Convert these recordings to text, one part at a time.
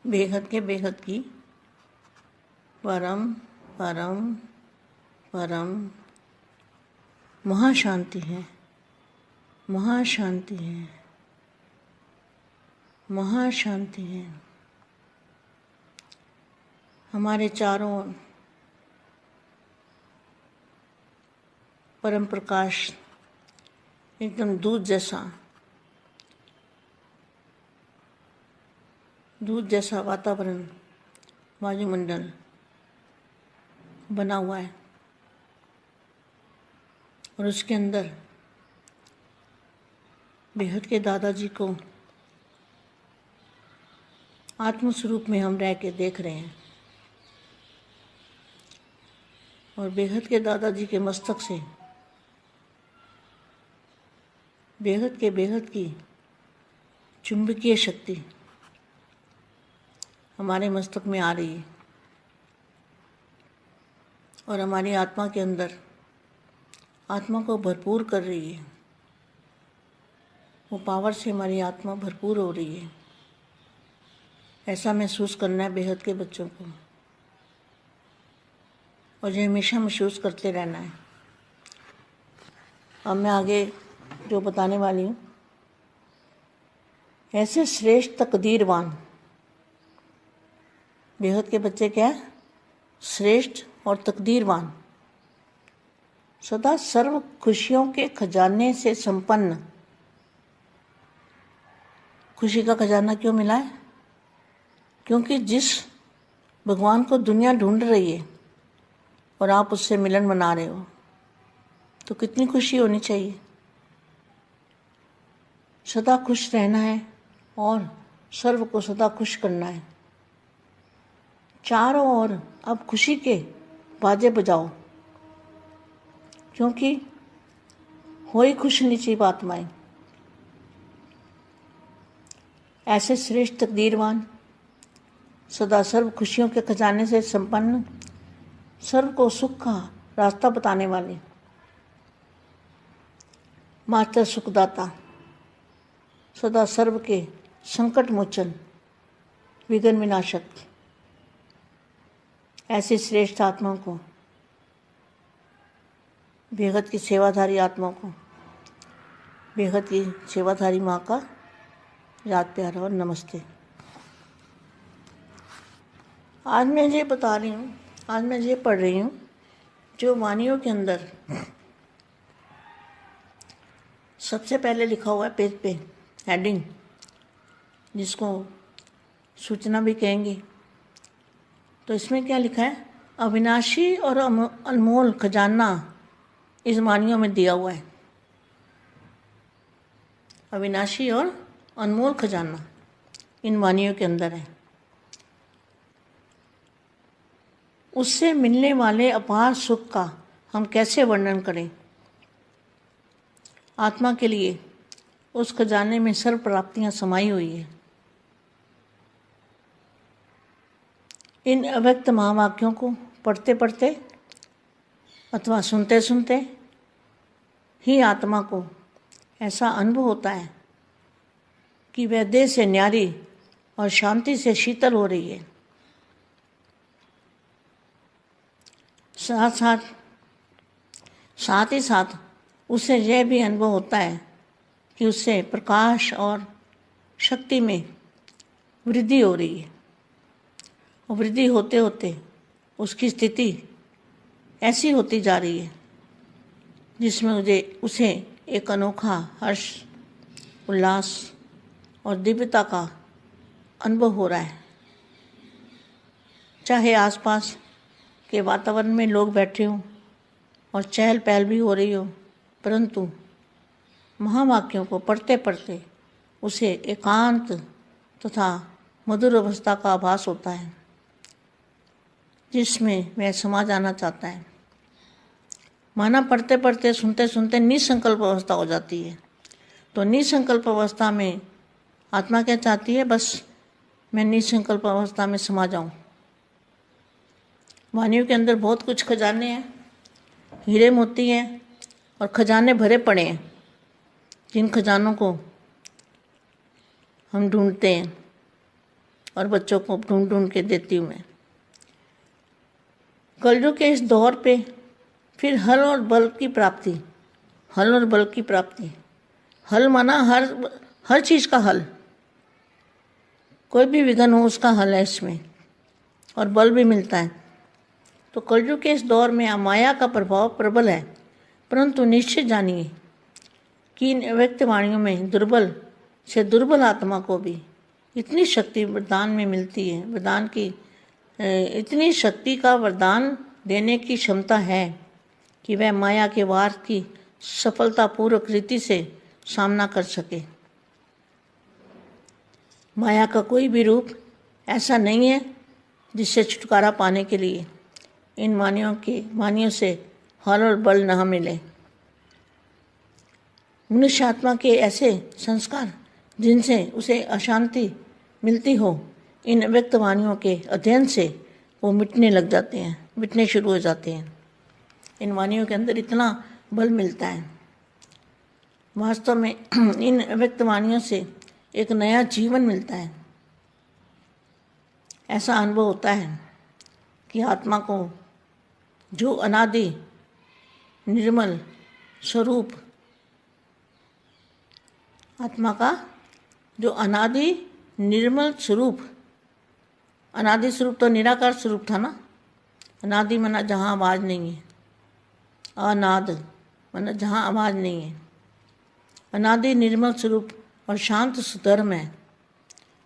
बेहद की परम परम परम महाशांति है, महाशांति है, महाशांति है। हमारे चारों ओर परम प्रकाश एकदम दूध जैसा वातावरण, वायुमंडल बना हुआ है और उसके अंदर बेहद के दादाजी को आत्म स्वरूप में हम रह के देख रहे हैं और बेहद के दादाजी के मस्तक से बेहद की चुंबकीय शक्ति हमारे मस्तक में आ रही है और हमारी आत्मा के अंदर आत्मा को भरपूर कर रही है। वो पावर से हमारी आत्मा भरपूर हो रही है। ऐसा महसूस करना है बेहद के बच्चों को और ये हमेशा महसूस करते रहना है। अब मैं आगे जो बताने वाली हूँ, ऐसे श्रेष्ठ तकदीरवान बेहद के बच्चे क्या है? श्रेष्ठ और तकदीरवान, सदा सर्व खुशियों के खजाने से संपन्न। खुशी का खजाना क्यों मिला है? क्योंकि जिस भगवान को दुनिया ढूंढ रही है और आप उससे मिलन मना रहे हो, तो कितनी खुशी होनी चाहिए। सदा खुश रहना है और सर्व को सदा खुश करना है। चारों ओर अब खुशी के बाजे बजाओ, क्योंकि हो ही खुश नसीब आत्माएं। ऐसे श्रेष्ठ तकदीरवान, सदा सर्व खुशियों के खजाने से संपन्न, सर्व को सुख का रास्ता बताने वाले, मास्टर सुखदाता, सदा सर्व के संकट मोचन, विघ्न विनाशक, ऐसी श्रेष्ठ आत्माओं को, बेहद की सेवाधारी आत्माओं को, बेहद की सेवाधारी माँ का याद प्यार और नमस्ते। आज मैं ये बता रही हूँ, आज मैं ये पढ़ रही हूँ जो वाणियों के अंदर सबसे पहले लिखा हुआ है पेज पे, हेडिंग, जिसको सूचना भी कहेंगे। तो इसमें क्या लिखा है? अविनाशी और अनमोल खजाना इस वाणियों में दिया हुआ है। अविनाशी और अनमोल खजाना इन वाणियों के अंदर है। उससे मिलने वाले अपार सुख का हम कैसे वर्णन करें। आत्मा के लिए उस खजाने में सर्व प्राप्तियां समाई हुई है। इन अव्यक्त महावाक्यों को पढ़ते पढ़ते अथवा सुनते सुनते ही आत्मा को ऐसा अनुभव होता है कि वह देह से न्यारी और शांति से शीतल हो रही है। साथ ही साथ उसे यह भी अनुभव होता है कि उससे प्रकाश और शक्ति में वृद्धि हो रही है और वृद्धि होते होते उसकी स्थिति ऐसी होती जा रही है जिसमें उसे एक अनोखा हर्ष, उल्लास और दिव्यता का अनुभव हो रहा है। चाहे आसपास के वातावरण में लोग बैठे हों और चहल पहल भी हो रही हो, परंतु महावाक्यों को पढ़ते पढ़ते उसे एकांत तथा मधुर अवस्था का आभास होता है, जिसमें वह समा जाना चाहता है। माना पढ़ते पढ़ते सुनते सुनते निसंकल्प अवस्था हो जाती है। तो निसंकल्प अवस्था में आत्मा क्या चाहती है? बस मैं निसंकल्प अवस्था में समा जाऊं। वाणियों के अंदर बहुत कुछ खजाने हैं, हीरे मोती हैं और खजाने भरे पड़े हैं, जिन खजानों को हम ढूंढते हैं। और बच्चों को ढूंढ ढूंढ के देती हूँ मैं। कलयुग के इस दौर पे फिर हल और बल की प्राप्ति, हल और बल की प्राप्ति। हल माना हर चीज़ का हल, कोई भी विघ्न हो उसका हल है इसमें, और बल भी मिलता है। तो कलयुग के इस दौर में माया का प्रभाव प्रबल है, परंतु निश्चित जानिए कि इन अव्यक्त वाणियों में दुर्बल से दुर्बल आत्मा को भी इतनी शक्ति वरदान में मिलती है, वरदान की इतनी शक्ति का वरदान देने की क्षमता है कि वह माया के वार की सफलतापूर्वक रीति से सामना कर सके। माया का कोई भी रूप ऐसा नहीं है जिससे छुटकारा पाने के लिए इन वाणियों से हल और बल न मिले। मनुष्य आत्मा के ऐसे संस्कार जिनसे उसे अशांति मिलती हो, इन अव्यक्त वाणियों के अध्ययन से वो मिटने शुरू हो जाते हैं। इन वाणियों के अंदर इतना बल मिलता है। वास्तव में इन अव्यक्त वाणियों से एक नया जीवन मिलता है। ऐसा अनुभव होता है कि आत्मा को जो अनादि निर्मल स्वरूप, आत्मा का जो अनादि निर्मल स्वरूप, अनादि स्वरूप तो निराकार स्वरूप था ना। अनादि माना जहाँ आवाज़ नहीं है, अनाद माना जहाँ आवाज़ नहीं है। अनादि निर्मल स्वरूप और शांत सुधर्म है।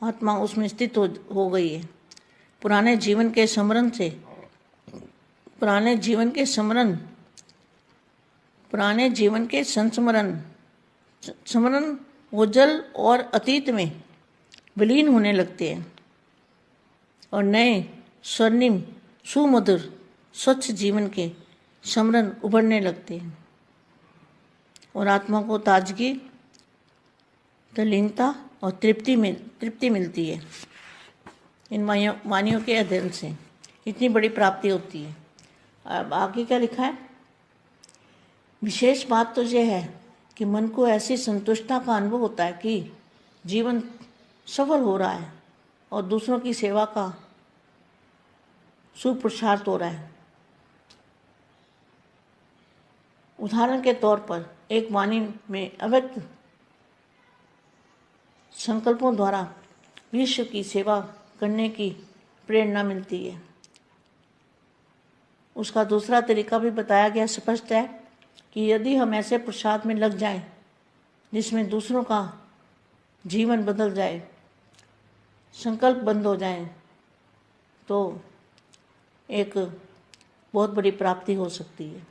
आत्मा उसमें स्थित हो गई है। पुराने जीवन के संस्मरण ओझल और अतीत में विलीन होने लगते हैं और नए स्वर्णिम सुमधुर स्वच्छ जीवन के स्मरण उभरने लगते हैं और आत्मा को ताजगी, तल्लीनता और तृप्ति मिलती है। इन वाणियों के अध्ययन से इतनी बड़ी प्राप्ति होती है। अब आगे क्या लिखा है? विशेष बात तो यह है कि मन को ऐसी संतुष्टता का अनुभव होता है कि जीवन सफल हो रहा है और दूसरों की सेवा का सुपुरुषार्थ हो रहा है। उदाहरण के तौर पर एक वाणी में अव्यक्त संकल्पों द्वारा विश्व की सेवा करने की प्रेरणा मिलती है। उसका दूसरा तरीका भी बताया गया। स्पष्ट है कि यदि हम ऐसे पुरुषार्थ में लग जाएं जिसमें दूसरों का जीवन बदल जाए, संकल्प बंद हो जाए, तो एक बहुत बड़ी प्राप्ति हो सकती है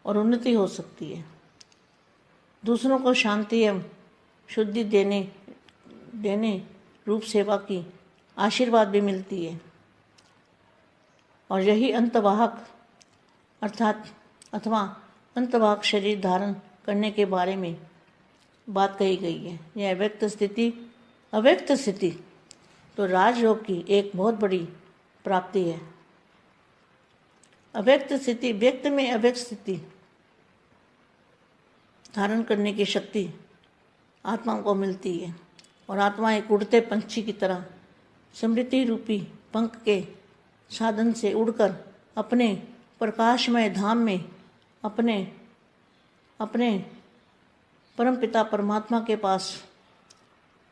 और उन्नति हो सकती है। दूसरों को शांति एवं शुद्धि देने रूप सेवा की आशीर्वाद भी मिलती है और यही अंतवाहक अथवा अंतवाहक शरीर धारण करने के बारे में बात कही गई है। यह अव्यक्त स्थिति तो राजयोग की एक बहुत बड़ी प्राप्ति है। अव्यक्त स्थिति, व्यक्त में अव्यक्त स्थिति धारण करने की शक्ति आत्मा को मिलती है और आत्मा एक उड़ते पंछी की तरह स्मृति रूपी पंख के साधन से उड़कर अपने प्रकाशमय धाम में अपने परमपिता परमात्मा के पास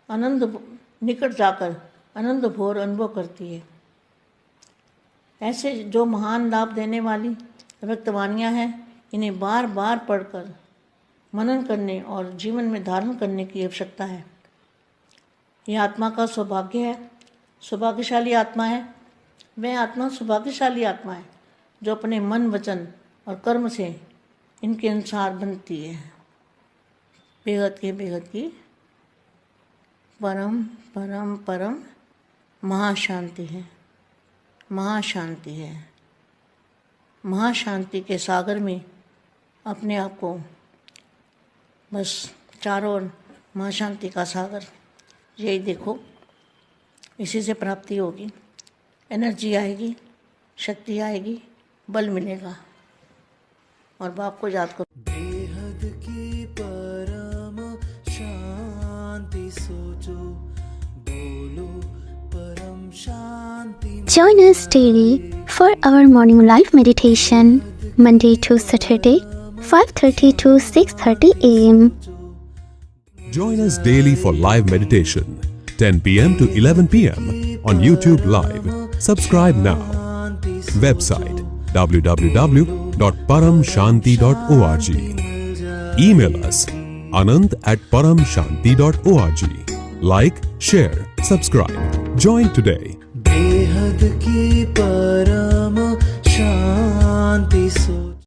निकट जाकर आनंद भोर अनुभव करती है। ऐसे जो महान लाभ देने वाली अव्यक्त वाणियाँ हैं, इन्हें बार बार पढ़कर मनन करने और जीवन में धारण करने की आवश्यकता है। यह आत्मा का सौभाग्य है, सौभाग्यशाली आत्मा है। वह आत्मा सौभाग्यशाली आत्मा है जो अपने मन, वचन और कर्म से इनके अनुसार बनती है। बेहद की परम परम परम महाशांति है, महाशांति है। महाशांति के सागर में अपने आप को बस चारों ओर महाशांति का सागर, यही देखो, इसी से प्राप्ति होगी, एनर्जी आएगी, शक्ति आएगी, बल मिलेगा। और बाप को याद करो। बेहद की परम शांति सोचो, बोलो Join us daily for our morning live meditation, Monday to Saturday, 5:30 to 6:30 a.m. Join us daily for live meditation, 10 p.m. to 11 p.m. on YouTube Live. Subscribe now. Website www.paramshanti.org. Email us anand@paramshanti.org. Like, share, subscribe. Join today. बेहद की परम शांति सो